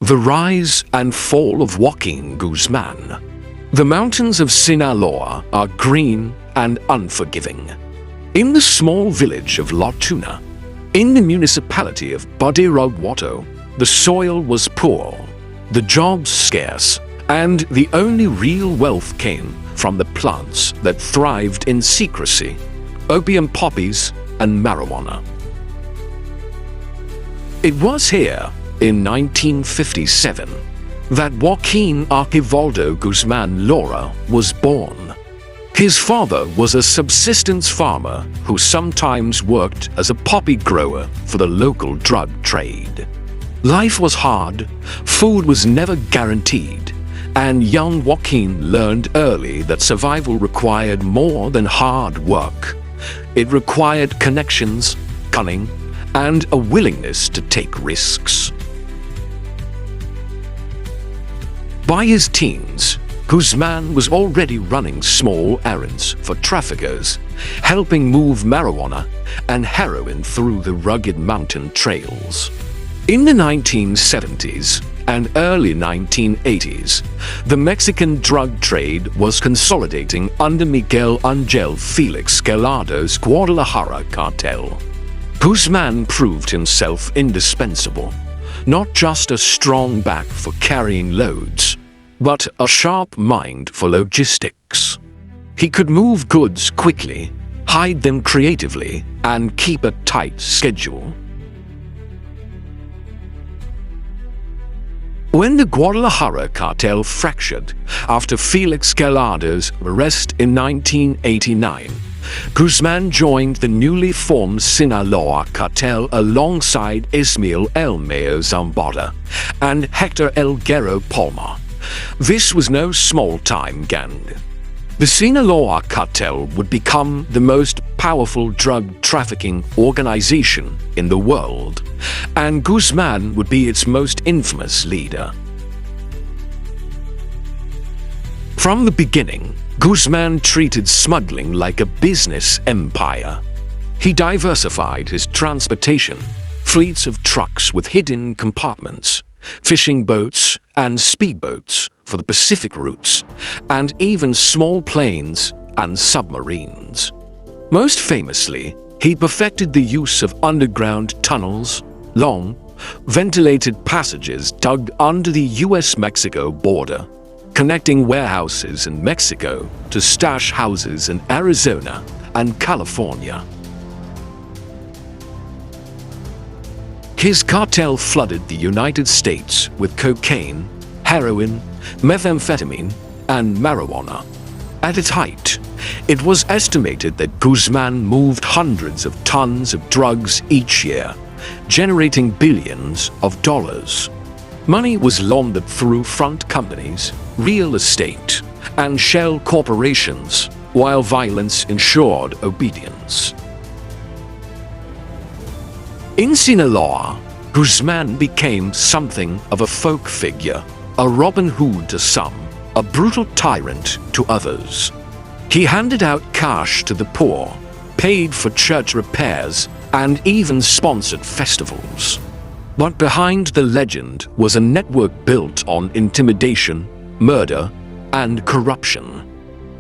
The rise and fall of Joaquín Guzmán. The mountains of Sinaloa are green and unforgiving. In the small village of La Tuna, in the municipality of Badiraguato, the soil was poor, the jobs scarce, and the only real wealth came from the plants that thrived in secrecy: opium poppies and marijuana. It was here, in 1957, that Joaquín Archibaldo Guzmán Lara was born. His father was a subsistence farmer who sometimes worked as a poppy grower for the local drug trade. Life was hard, food was never guaranteed, and young Joaquín learned early that survival required more than hard work. It required connections, cunning, and a willingness to take risks. By his teens, Guzmán was already running small errands for traffickers, helping move marijuana and heroin through the rugged mountain trails. In the 1970s and early 1980s, the Mexican drug trade was consolidating under Miguel Ángel Félix Gallardo's Guadalajara cartel. Guzmán proved himself indispensable, not just a strong back for carrying loads, but a sharp mind for logistics. He could move goods quickly, hide them creatively, and keep a tight schedule. When the Guadalajara cartel fractured after Félix Gallardo's arrest in 1989, Guzmán joined the newly formed Sinaloa Cartel alongside Ismael El Mayo Zambada and Hector Elguero Palma. This was no small-time gang. The Sinaloa Cartel would become the most powerful drug trafficking organization in the world, and Guzmán would be its most infamous leader. From the beginning, Guzmán treated smuggling like a business empire. He diversified his transportation, fleets of trucks with hidden compartments, fishing boats and speedboats for the Pacific routes, and even small planes and submarines. Most famously, he perfected the use of underground tunnels, long, ventilated passages dug under the US-Mexico border, connecting warehouses in Mexico to stash houses in Arizona and California. His cartel flooded the United States with cocaine, heroin, methamphetamine, and marijuana. At its height, it was estimated that Guzmán moved hundreds of tons of drugs each year, generating billions of dollars. Money was laundered through front companies, real estate, and shell corporations, while violence ensured obedience. In Sinaloa, Guzmán became something of a folk figure, a Robin Hood to some, a brutal tyrant to others. He handed out cash to the poor, paid for church repairs, and even sponsored festivals. But behind the legend was a network built on intimidation, murder, and corruption.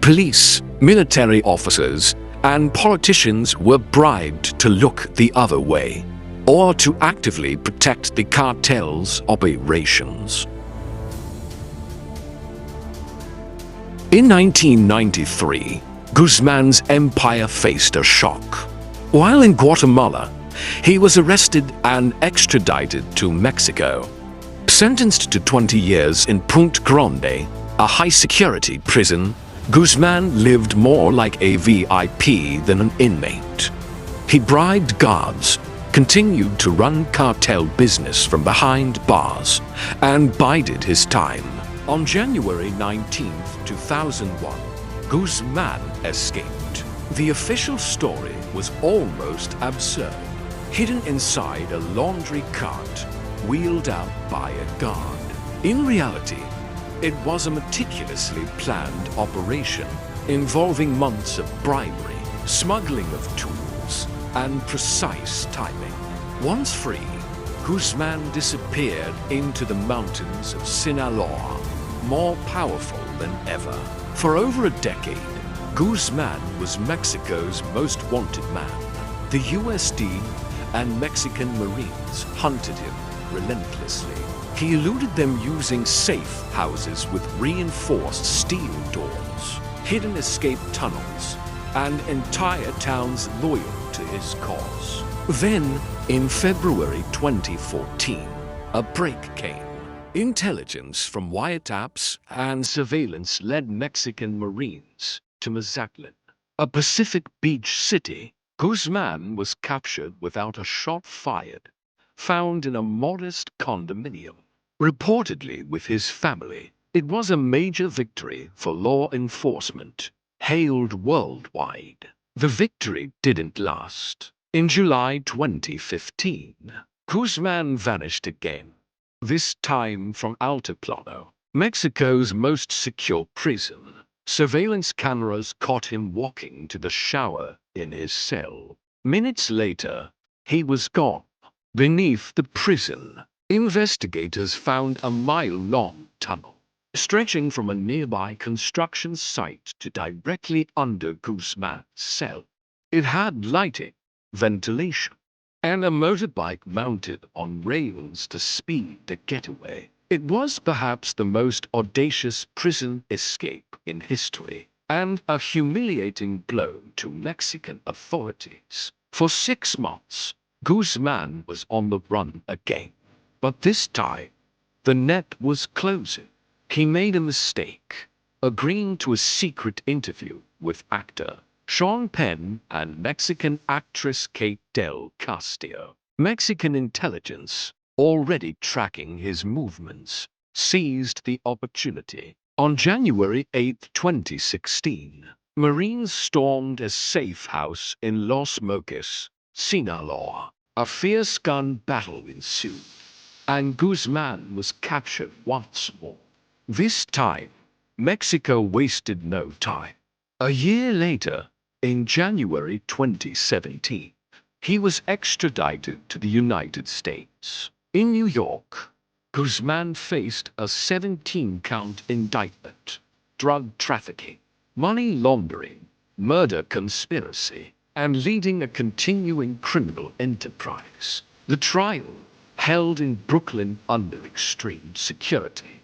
Police, military officers, and politicians were bribed to look the other way, or to actively protect the cartel's operations. In 1993, Guzmán's empire faced a shock. While in Guatemala, he was arrested and extradited to Mexico. Sentenced to 20 years in Punta Grande, a high-security prison, Guzmán lived more like a VIP than an inmate. He bribed guards, continued to run cartel business from behind bars, and bided his time. On January 19, 2001, Guzmán escaped. The official story was almost absurd. Hidden inside a laundry cart, wheeled out by a guard. In reality, it was a meticulously planned operation involving months of bribery, smuggling of tools, and precise timing. Once free, Guzmán disappeared into the mountains of Sinaloa, more powerful than ever. For over a decade, Guzmán was Mexico's most wanted man. The USD and Mexican Marines hunted him relentlessly. He eluded them using safe houses with reinforced steel doors, hidden escape tunnels, and entire towns loyal to his cause. Then, in February 2014, a break came. Intelligence from wiretaps and surveillance led Mexican Marines to Mazatlan, a Pacific Beach city. Guzmán was captured without a shot fired, found in a modest condominium, reportedly with his family. It was a major victory for law enforcement, hailed worldwide. The victory didn't last. In July 2015, Guzmán vanished again, this time from Altiplano, Mexico's most secure prison. Surveillance cameras caught him walking to the shower in his cell. Minutes later, he was gone. Beneath the prison, investigators found a mile-long tunnel, stretching from a nearby construction site to directly under Guzmán's cell. It had lighting, ventilation, and a motorbike mounted on rails to speed the getaway. It was perhaps the most audacious prison escape in history, and a humiliating blow to Mexican authorities. For 6 months, Guzmán was on the run again. But this time, the net was closing. He made a mistake, agreeing to a secret interview with actor Penn and Mexican actress Kate del Castillo. Mexican intelligence, already tracking his movements, seized the opportunity. On January 8, 2016, Marines stormed a safe house in Los Mochis, Sinaloa. A fierce gun battle ensued, and Guzmán was captured once more. This time, Mexico wasted no time. A year later, in January 2017, he was extradited to the United States. In New York, Guzmán faced a 17-count indictment: drug trafficking, money laundering, murder conspiracy, and leading a continuing criminal enterprise. The trial, held in Brooklyn under extreme security,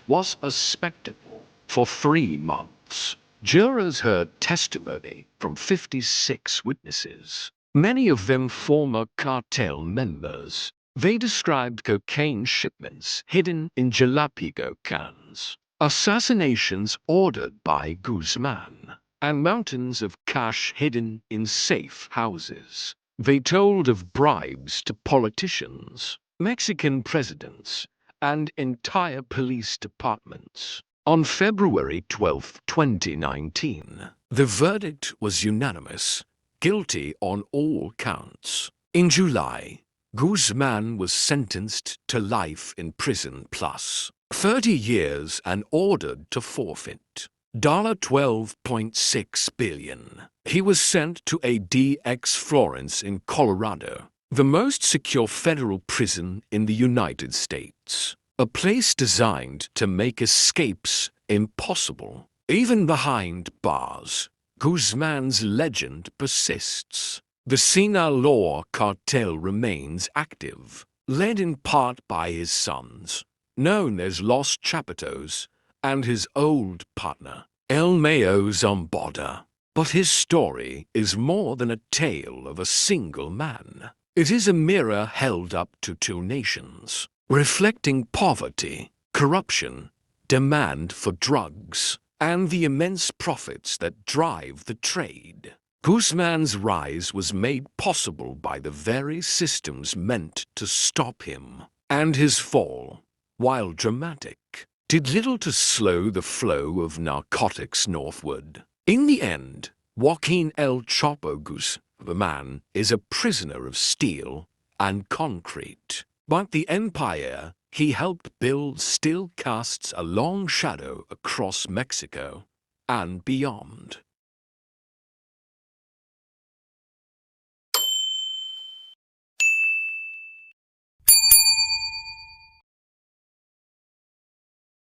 was a spectacle. For 3 months, jurors heard testimony from 56 witnesses, many of them former cartel members. They described cocaine shipments hidden in jalapeno cans, assassinations ordered by Guzmán, and mountains of cash hidden in safe houses. They told of bribes to politicians, Mexican presidents, and entire police departments. On February 12, 2019, the verdict was unanimous: guilty on all counts. In July, Guzmán was sentenced to life in prison plus 30 years and ordered to forfeit $12.6 billion. He was sent to a DX Florence in Colorado, the most secure federal prison in the United States, a place designed to make escapes impossible. Even behind bars, Guzmán's legend persists. The Sinaloa Cartel remains active, led in part by his sons, known as Los Chapitos, and his old partner, El Mayo Zambada. But his story is more than a tale of a single man. It is a mirror held up to 2 nations, reflecting poverty, corruption, demand for drugs, and the immense profits that drive the trade. Guzmán's rise was made possible by the very systems meant to stop him, and his fall, while dramatic, did little to slow the flow of narcotics northward. In the end, Joaquín El Chapo Guzmán is a prisoner of steel and concrete, but the empire he helped build still casts a long shadow across Mexico and beyond.